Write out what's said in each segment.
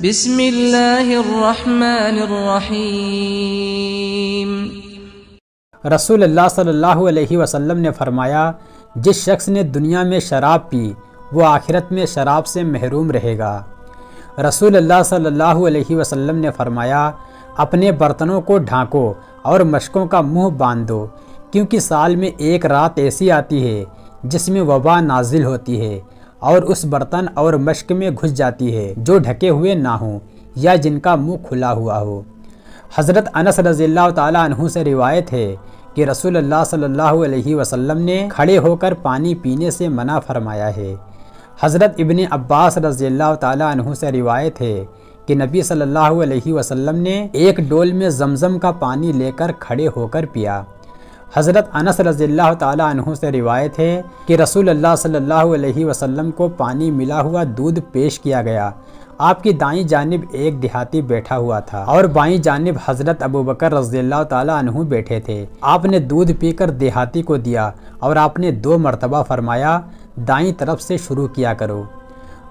بسم اللہ الرحمن الرحیم۔ رسول اللہ صلی اللہ علیہ وسلم نے فرمایا، جس شخص نے دنیا میں شراب پی وہ آخرت میں شراب سے محروم رہے گا۔ رسول اللہ صلی اللہ علیہ وسلم نے فرمایا، اپنے برتنوں کو ڈھانکو اور مشکوں کا منہ باندھ دو، کیونکہ سال میں ایک رات ایسی آتی ہے جس میں وبا نازل ہوتی ہے اور اس برتن اور مشک میں گھس جاتی ہے جو ڈھکے ہوئے نہ ہوں یا جن کا منہ کھلا ہوا ہو۔ حضرت انس رضی اللہ تعالیٰ عنہ سے روایت ہے کہ رسول اللہ صلی اللہ علیہ وسلم نے کھڑے ہو کر پانی پینے سے منع فرمایا ہے۔ حضرت ابن عباس رضی اللہ تعالیٰ عنہ سے روایت ہے کہ نبی صلی اللہ علیہ وسلم نے ایک ڈول میں زمزم کا پانی لے کر کھڑے ہو کر پیا۔ حضرت انس رضی اللہ تعالیٰ عنہ سے روایت ہے کہ رسول اللہ صلی اللہ علیہ وسلم کو پانی ملا ہوا دودھ پیش کیا گیا۔ آپ کی دائیں جانب ایک دیہاتی بیٹھا ہوا تھا اور بائیں جانب حضرت ابوبکر رضی اللہ تعالیٰ عنہ بیٹھے تھے۔ آپ نے دودھ پی کر دیہاتی کو دیا اور آپ نے 2 مرتبہ فرمایا، دائیں طرف سے شروع کیا کرو۔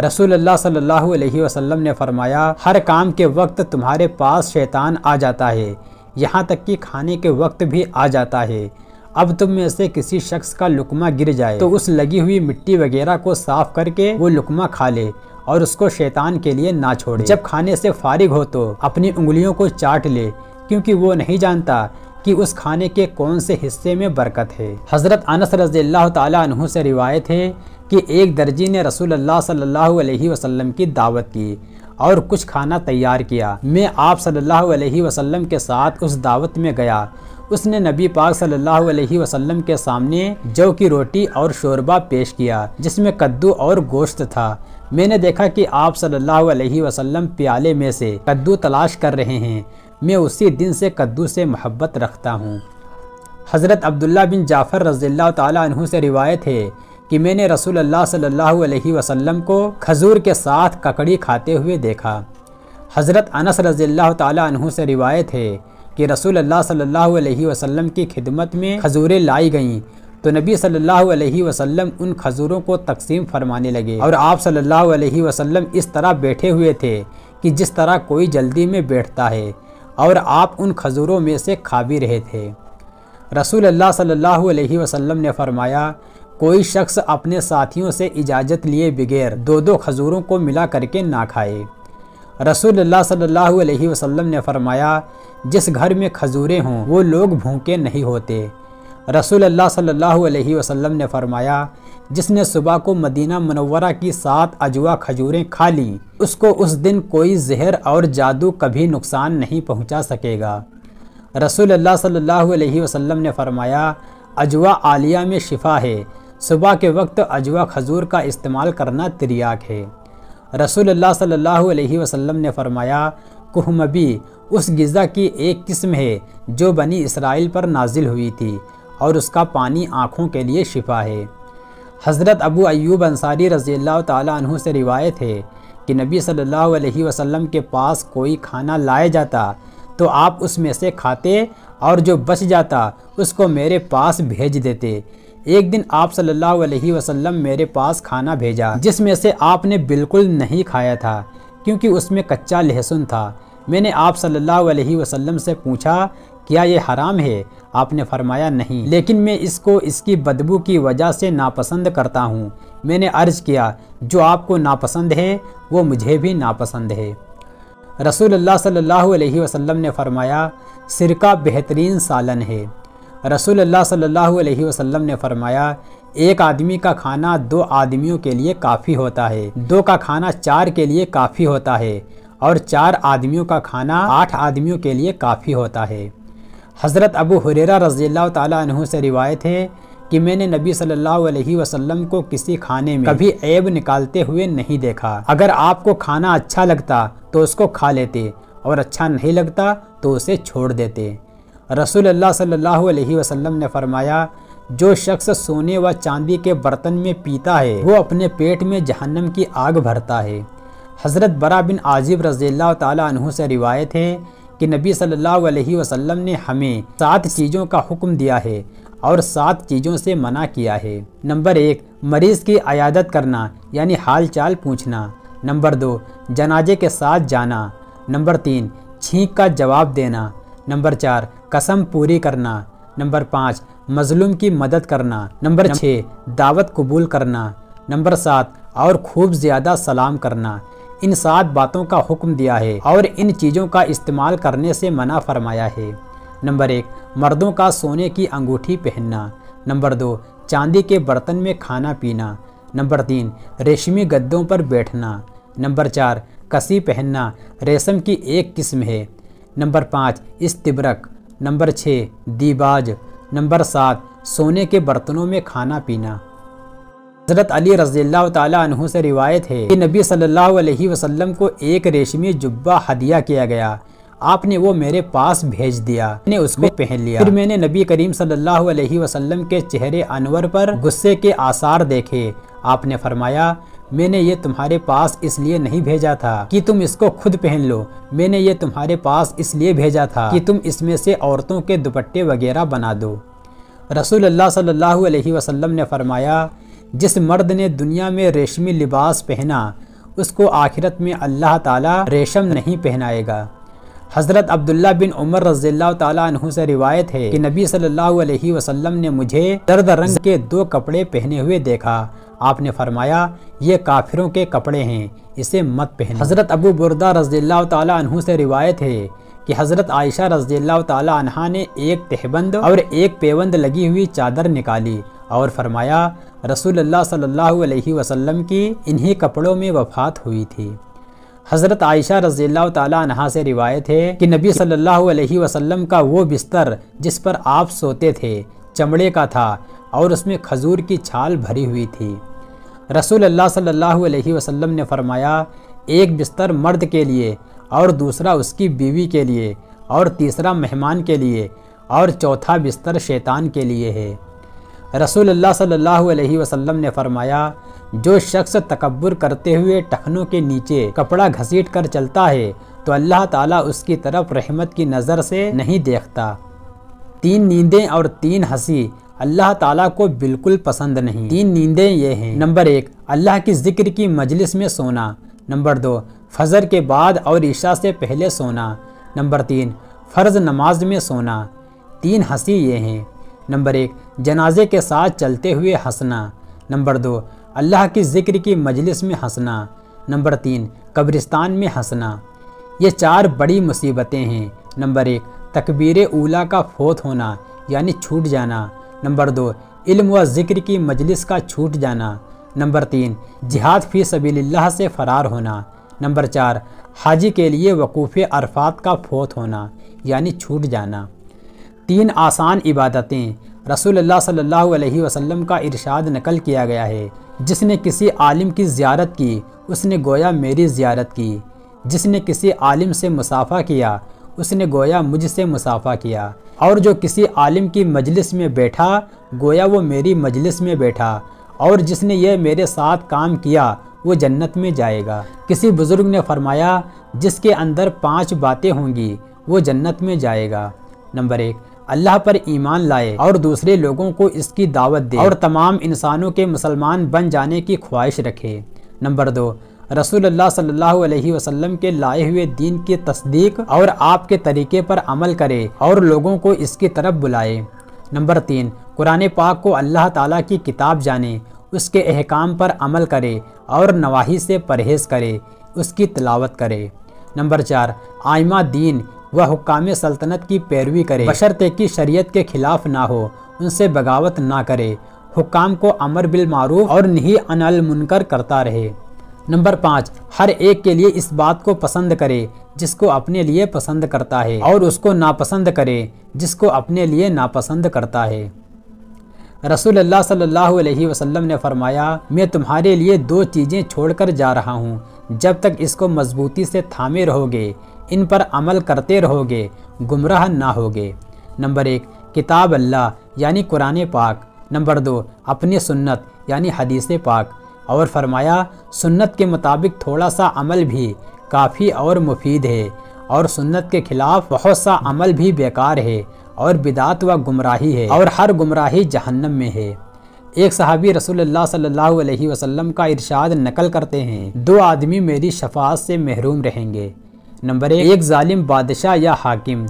رسول اللہ صلی اللہ علیہ وسلم نے فرمایا، ہر کام کے وقت تمہارے پاس شیطان آ جاتا ہے، یہاں تک کہ کھانے کے وقت بھی آ جاتا ہے۔ اب تم میں سے کسی شخص کا لقمہ گر جائے تو اس لگی ہوئی مٹی وغیرہ کو صاف کر کے وہ لقمہ کھا لے اور اس کو شیطان کے لیے نہ چھوڑے۔ جب کھانے سے فارغ ہو تو اپنی انگلیوں کو چاٹ لے، کیونکہ وہ نہیں جانتا کہ اس کھانے کے کون سے حصے میں برکت ہے۔ حضرت انس رضی اللہ تعالیٰ عنہ سے روایت ہے کہ ایک درجی نے رسول اللہ صلی اللہ علیہ وسلم کی دعوت کی اور کچھ کھانا تیار کیا۔ میں آپ صلی اللہ علیہ وسلم کے ساتھ اس دعوت میں گیا۔ اس نے نبی پاک صلی اللہ علیہ وسلم کے سامنے جو کی روٹی اور شوربہ پیش کیا جس میں کدو اور گوشت تھا۔ میں نے دیکھا کہ آپ صلی اللہ علیہ وسلم پیالے میں سے کدو تلاش کر رہے ہیں۔ میں اسی دن سے کدو سے محبت رکھتا ہوں۔ حضرت عبداللہ بن جعفر رضی اللہ تعالیٰ عنہ سے روایت ہے کہ میں نے رسول اللہ صلی اللہ علیہ وسلم کو کھجور کے ساتھ ککڑی کھاتے ہوئے دیکھا۔ حضرت انس رضی اللہ تعالیٰ عنہ سے روایت ہے کہ رسول اللہ صلی اللہ علیہ وسلم کی خدمت میں کھجوریں لائی گئیں تو نبی صلی اللہ علیہ وسلم ان کھجوروں کو تقسیم فرمانے لگے اور آپ صلی اللہ علیہ وسلم اس طرح بیٹھے ہوئے تھے کہ جس طرح کوئی جلدی میں بیٹھتا ہے، اور آپ ان کھجوروں میں سے کھا بھی رہے تھے۔ رسول اللہ صلی اللہ علیہ وسلم نے فرمایا، کوئی شخص اپنے ساتھیوں سے اجازت لیے بغیر 2 کھجوروں کو ملا کر کے نہ کھائے۔ رسول اللہ صلی اللہ علیہ وسلم نے فرمایا، جس گھر میں کھجوریں ہوں وہ لوگ بھوکے نہیں ہوتے۔ رسول اللہ صلی اللہ علیہ وسلم نے فرمایا، جس نے صبح کو مدینہ منورہ کی 7 اجوا کھجوریں کھا لیں اس کو اس دن کوئی زہر اور جادو کبھی نقصان نہیں پہنچا سکے گا۔ رسول اللہ صلی اللہ علیہ وسلم نے فرمایا، اجوا عالیہ میں شفا ہے، صبح کے وقت اجوا کھجور کا استعمال کرنا تریاک ہے۔ رسول اللہ صلی اللہ علیہ وسلم نے فرمایا، کہمبی اس غذا کی ایک قسم ہے جو بنی اسرائیل پر نازل ہوئی تھی اور اس کا پانی آنکھوں کے لیے شفا ہے۔ حضرت ابو ایوب انصاری رضی اللہ تعالیٰ عنہ سے روایت ہے کہ نبی صلی اللہ علیہ وسلم کے پاس کوئی کھانا لائے جاتا تو آپ اس میں سے کھاتے اور جو بچ جاتا اس کو میرے پاس بھیج دیتے۔ ایک دن آپ صلی اللہ علیہ وسلم میرے پاس کھانا بھیجا جس میں سے آپ نے بالکل نہیں کھایا تھا کیونکہ اس میں کچا لہسن تھا۔ میں نے آپ صلی اللہ علیہ وسلم سے پوچھا، کیا یہ حرام ہے؟ آپ نے فرمایا نہیں، لیکن میں اس کو اس کی بدبو کی وجہ سے ناپسند کرتا ہوں۔ میں نے عرض کیا، جو آپ کو ناپسند ہے وہ مجھے بھی ناپسند ہے۔ رسول اللہ صلی اللہ علیہ وسلم نے فرمایا، سرکہ بہترین سالن ہے۔ رسول اللہ صلی اللہ علیہ وسلم نے فرمایا، ایک آدمی کا کھانا 2 آدمیوں کے لیے کافی ہوتا ہے، 2 کا کھانا 4 کے لیے کافی ہوتا ہے، اور 4 آدمیوں کا کھانا 8 آدمیوں کے لیے کافی ہوتا ہے۔ حضرت ابو ہریرہ رضی اللہ تعالیٰ عنہ سے روایت ہے کہ میں نے نبی صلی اللہ علیہ وسلم کو کسی کھانے میں کبھی عیب نکالتے ہوئے نہیں دیکھا۔ اگر آپ کو کھانا اچھا لگتا تو اس کو کھا لیتے اور اچھا نہیں لگتا تو اسے چھوڑ دیتے۔ رسول اللہ صلی اللہ علیہ وسلم نے فرمایا، جو شخص سونے و چاندی کے برتن میں پیتا ہے وہ اپنے پیٹ میں جہنم کی آگ بھرتا ہے۔ حضرت برا بن عازب رضی اللہ تعالیٰ عنہ سے روایت ہے کہ نبی صلی اللہ علیہ وسلم نے ہمیں 7 چیزوں کا حکم دیا ہے اور 7 چیزوں سے منع کیا ہے۔ نمبر 1، مریض کی عیادت کرنا یعنی حال چال پوچھنا۔ نمبر 2 جنازے کے ساتھ جانا، نمبر 3 چھینک کا جواب دینا، نمبر 4 قسم پوری کرنا، نمبر 5 مظلوم کی مدد کرنا، نمبر 6 دعوت قبول کرنا، نمبر 7 اور خوب زیادہ سلام کرنا۔ ان 7 باتوں کا حکم دیا ہے اور ان چیزوں کا استعمال کرنے سے منع فرمایا ہے۔ نمبر 1 مردوں کا سونے کی انگوٹھی پہننا، نمبر 2 چاندی کے برتن میں کھانا پینا، نمبر 3 ریشمی گدوں پر بیٹھنا، نمبر 4 کسی پہننا ریشم کی ایک قسم ہے، نمبر 5 استبرق، نمبر 6 دیباج، نمبر 7 سونے کے برتنوں میں کھانا پینا۔ حضرت علی رضی اللہ تعالیٰ عنہ سے روایت ہے کہ نبی صلی اللہ علیہ وسلم کو ایک ریشمی جبہ ہدیہ کیا گیا، آپ نے وہ میرے پاس بھیج دیا، میں نے اس کو پہن لیا، پھر میں نے نبی کریم صلی اللہ علیہ وسلم کے چہرے انور پر غصے کے آثار دیکھے، آپ نے فرمایا میں نے یہ تمہارے پاس اس لیے نہیں بھیجا تھا کہ تم اس کو خود پہن لو، میں نے یہ تمہارے پاس اس لیے بھیجا تھا کہ تم اس میں سے عورتوں کے دوپٹے وغیرہ بنا دو۔ رسول اللہ صلی اللہ علیہ وسلم نے فرمایا جس مرد نے دنیا میں ریشمی لباس پہنا اس کو آخرت میں اللہ تعالیٰ ریشم نہیں پہنائے گا۔ حضرت عبداللہ بن عمر رضی اللہ تعالیٰ عنہ سے روایت ہے کہ نبی صلی اللہ علیہ وسلم نے مجھے زرد رنگ کے 2 کپڑے پہنے ہوئے دیکھا، آپ نے فرمایا یہ کافروں کے کپڑے ہیں، اسے مت پہنو۔ حضرت ابو بردہ رضی اللہ تعالیٰ عنہ سے روایت ہے کہ حضرت عائشہ رضی اللہ تعالیٰ عنہا نے ایک تہبند اور ایک پیوند لگی ہوئی چادر نکالی اور فرمایا رسول اللہ صلی اللہ علیہ وسلم کی انہی کپڑوں میں وفات ہوئی تھی۔ حضرت عائشہ رضی اللہ تعالیٰ عنہا سے روایت ہے کہ نبی صلی اللہ علیہ وسلم کا وہ بستر جس پر آپ سوتے تھے چمڑے کا تھا اور اس میں کھجور کی چھال بھری ہوئی تھی۔ رسول اللہ صلی اللہ علیہ وسلم نے فرمایا ایک بستر مرد کے لیے اور دوسرا اس کی بیوی کے لیے اور تیسرا مہمان کے لیے اور چوتھا بستر شیطان کے لیے ہے۔ رسول اللہ صلی اللہ علیہ وسلم نے فرمایا جو شخص تکبر کرتے ہوئے ٹخنوں کے نیچے کپڑا گھسیٹ کر چلتا ہے تو اللہ تعالیٰ اس کی طرف رحمت کی نظر سے نہیں دیکھتا۔ 3 نیندیں اور 3 ہنسی اللہ تعالیٰ کو بالکل پسند نہیں۔ 3 نیندیں یہ ہیں، نمبر 1 اللہ کی ذکر کی مجلس میں سونا، نمبر 2 فجر کے بعد اور عشاء سے پہلے سونا، نمبر 3 فرض نماز میں سونا۔ 3 ہنسی یہ ہیں، نمبر 1 جنازے کے ساتھ چلتے ہوئے ہنسنا، نمبر 2 اللہ کی ذکر کی مجلس میں ہنسنا، نمبر 3 قبرستان میں ہنسنا۔ یہ 4 بڑی مصیبتیں ہیں۔ نمبر 1 تکبیر اولیٰ کا فوت ہونا یعنی چھوٹ جانا، نمبر 2 علم و ذکر کی مجلس کا چھوٹ جانا، نمبر 3 جہاد فی سبیل اللہ سے فرار ہونا، نمبر 4 حاجی کے لیے وقوف عرفات کا فوت ہونا یعنی چھوٹ جانا۔ 3 آسان عبادتیں رسول اللہ صلی اللہ علیہ وسلم کا ارشاد نقل کیا گیا ہے، جس نے کسی عالم کی زیارت کی اس نے گویا میری زیارت کی، جس نے کسی عالم سے مصافحہ کیا اس نے گویا مجھ سے مصافحہ کیا، اور جو کسی عالم کی مجلس میں بیٹھا گویا وہ میری مجلس میں بیٹھا، اور جس نے یہ میرے ساتھ کام کیا وہ جنت میں جائے گا۔ کسی بزرگ نے فرمایا جس کے اندر 5 باتیں ہوں گی وہ جنت میں جائے گا۔ نمبر 1 اللہ پر ایمان لائے اور دوسرے لوگوں کو اس کی دعوت دے اور تمام انسانوں کے مسلمان بن جانے کی خواہش رکھے۔ نمبر 2 رسول اللہ صلی اللہ علیہ وسلم کے لائے ہوئے دین کی تصدیق اور آپ کے طریقے پر عمل کرے اور لوگوں کو اس کی طرف بلائے۔ نمبر 3 قرآن پاک کو اللہ تعالیٰ کی کتاب جانے، اس کے احکام پر عمل کرے اور نواہی سے پرہیز کرے، اس کی تلاوت کرے۔ نمبر 4 آئمہ دین و حکام سلطنت کی پیروی کرے، بشرطے کہ شریعت کے خلاف نہ ہو، ان سے بغاوت نہ کرے، حکام کو امر بالمعروف اور نہی عن المنکر کرتا رہے۔ نمبر 5 ہر ایک کے لیے اس بات کو پسند کرے جس کو اپنے لیے پسند کرتا ہے، اور اس کو ناپسند کرے جس کو اپنے لیے ناپسند کرتا ہے۔ رسول اللہ صلی اللہ علیہ وسلم نے فرمایا میں تمہارے لیے 2 چیزیں چھوڑ کر جا رہا ہوں، جب تک اس کو مضبوطی سے تھامے رہو گے، ان پر عمل کرتے رہو گے، گمراہ نہ ہوگے۔ نمبر 1 کتاب اللہ یعنی قرآن پاک، نمبر 2 اپنی سنت یعنی حدیث پاک، اور فرمایا سنت کے مطابق تھوڑا سا عمل بھی کافی اور مفید ہے، اور سنت کے خلاف بہت سا عمل بھی بیکار ہے اور بدعت و گمراہی ہے، اور ہر گمراہی جہنم میں ہے۔ ایک صحابی رسول اللہ صلی اللہ علیہ وسلم کا ارشاد نقل کرتے ہیں، 2 آدمی میری شفاعت سے محروم رہیں گے۔ نمبر 1، ایک ظالم بادشاہ یا حاکم،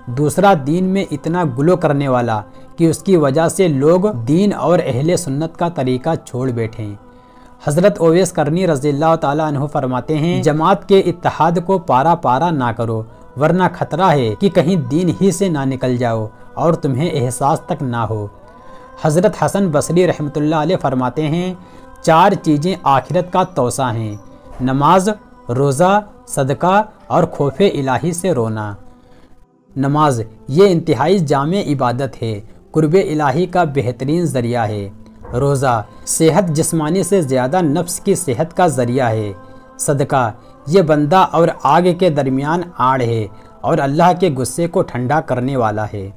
دوسرا دین میں اتنا غلو کرنے والا کہ اس کی وجہ سے لوگ دین اور اہل سنت کا طریقہ چھوڑ بیٹھیں۔ حضرت اویس کرنی رضی اللہ تعالیٰ عنہ فرماتے ہیں، جماعت کے اتحاد کو پارا پارا نہ کرو، ورنہ خطرہ ہے کہ کہیں دین ہی سے نہ نکل جاؤ اور تمہیں احساس تک نہ ہو۔ حضرت حسن بصری رحمۃ اللہ علیہ فرماتے ہیں، 4 چیزیں آخرت کا توسہ ہیں: نماز، روزہ، صدقہ اور خوف الہی سے رونا۔ نماز یہ انتہائی جامع عبادت ہے، قرب الہی کا بہترین ذریعہ ہے۔ روزہ صحت جسمانی سے زیادہ نفس کی صحت کا ذریعہ ہے۔ صدقہ یہ بندہ اور آگ کے درمیان آڑ ہے اور اللہ کے غصے کو ٹھنڈا کرنے والا ہے۔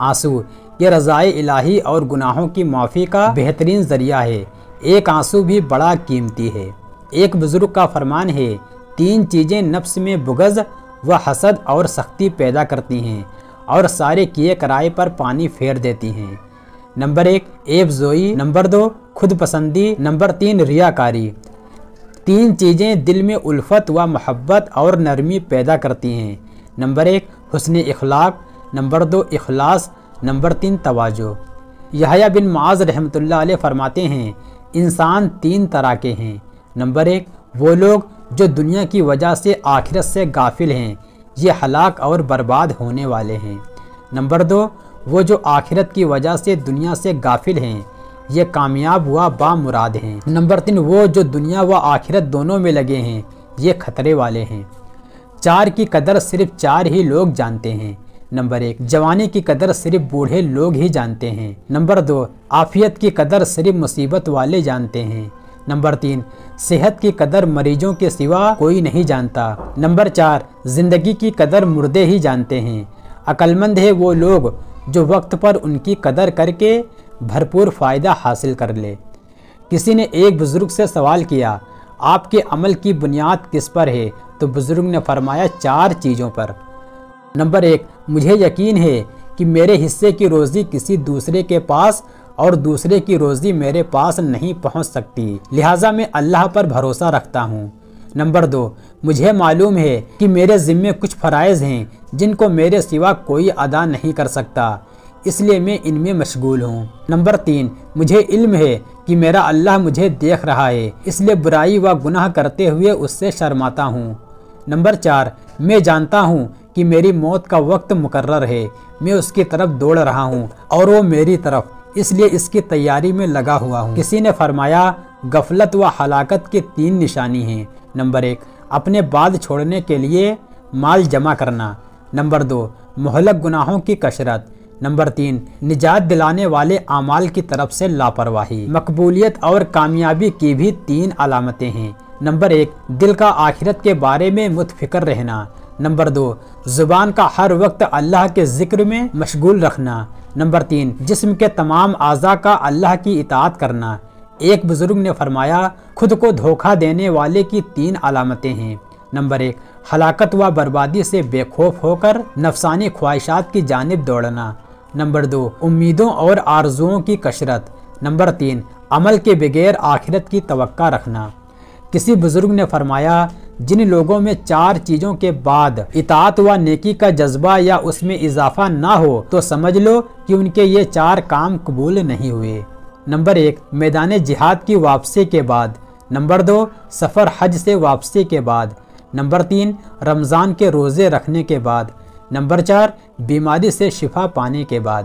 آنسو یہ رضائے الہی اور گناہوں کی معافی کا بہترین ذریعہ ہے، ایک آنسو بھی بڑا قیمتی ہے۔ ایک بزرگ کا فرمان ہے، 3 چیزیں نفس میں بغض و حسد اور سختی پیدا کرتی ہیں اور سارے کیے کرائے پر پانی پھیر دیتی ہیں۔ نمبر 1، عیب زوئی، نمبر 2، خود پسندی، نمبر 3، ریاکاری۔ 3 چیزیں دل میں الفت و محبت اور نرمی پیدا کرتی ہیں۔ نمبر 1، حسن اخلاق، نمبر 2، اخلاص، نمبر 3، تواضع۔ یحییٰ بن معاذ رحمۃ اللہ علیہ فرماتے ہیں، انسان 3 طرح کے ہیں۔ نمبر 1، وہ لوگ جو دنیا کی وجہ سے آخرت سے غافل ہیں، یہ ہلاک اور برباد ہونے والے ہیں۔ نمبر 2، وہ جو آخرت کی وجہ سے دنیا سے غافل ہیں، یہ کامیاب و بامراد ہیں۔ نمبر 3، وہ جو دنیا و آخرت دونوں میں لگے ہیں، یہ خطرے والے ہیں۔ 4 کی قدر صرف 4 ہی لوگ جانتے ہیں۔ نمبر 1، جوانی کی قدر صرف بوڑھے لوگ ہی جانتے ہیں۔ نمبر 2، عافیت کی قدر صرف مصیبت والے جانتے ہیں۔ نمبر 3، صحت کی قدر مریضوں کے سوا کوئی نہیں جانتا۔ نمبر 4، زندگی کی قدر مردے ہی جانتے ہیں۔ عقل مند ہے وہ لوگ جو وقت پر ان کی قدر کر کے بھرپور فائدہ حاصل کر لے۔ کسی نے ایک بزرگ سے سوال کیا، آپ کے عمل کی بنیاد کس پر ہے؟ تو بزرگ نے فرمایا، 4 چیزوں پر۔ نمبر 1، مجھے یقین ہے کہ میرے حصے کی روزی کسی دوسرے کے پاس اور دوسرے کی روزی میرے پاس نہیں پہنچ سکتی، لہٰذا میں اللہ پر بھروسہ رکھتا ہوں۔ نمبر 2، مجھے معلوم ہے کہ میرے ذمے کچھ فرائض ہیں جن کو میرے سوا کوئی ادا نہیں کر سکتا، اس لیے میں ان میں مشغول ہوں۔ نمبر 3، مجھے علم ہے کہ میرا اللہ مجھے دیکھ رہا ہے، اس لیے برائی و گناہ کرتے ہوئے اس سے شرماتا ہوں۔ نمبر 4، میں جانتا ہوں کہ میری موت کا وقت مقرر ہے، میں اس کی طرف دوڑ رہا ہوں اور وہ میری طرف، اس لیے اس کی تیاری میں لگا ہوا ہوں۔ کسی نے فرمایا، غفلت و ہلاکت کی 3 نشانی ہیں۔ نمبر 1، اپنے بعد چھوڑنے کے لیے مال جمع کرنا۔ نمبر 2، مہلک گناہوں کی کثرت۔ نمبر 3، نجات دلانے والے اعمال کی طرف سے لاپرواہی۔ مقبولیت اور کامیابی کی بھی 3 علامتیں ہیں۔ نمبر 1، دل کا آخرت کے بارے میں متفکر رہنا۔ نمبر 2، زبان کا ہر وقت اللہ کے ذکر میں مشغول رکھنا۔ نمبر 3، جسم کے تمام اعضاء کا اللہ کی اطاعت کرنا۔ ایک بزرگ نے فرمایا، خود کو دھوکہ دینے والے کی 3 علامتیں ہیں۔ نمبر 1، ہلاکت و بربادی سے بے خوف ہو کر نفسانی خواہشات کی جانب دوڑنا۔ نمبر 2، امیدوں اور آرزوؤں کی کثرت۔ نمبر 3، عمل کے بغیر آخرت کی توقع رکھنا۔ کسی بزرگ نے فرمایا، جن لوگوں میں 4 چیزوں کے بعد اطاعت و نیکی کا جذبہ یا اس میں اضافہ نہ ہو تو سمجھ لو کہ ان کے یہ 4 کام قبول نہیں ہوئے۔ نمبر 1، میدان جہاد کی واپسی کے بعد۔ نمبر 2، سفر حج سے واپسی کے بعد۔ نمبر 3، رمضان کے روزے رکھنے کے بعد۔ نمبر 4، بیماری سے شفا پانے کے بعد۔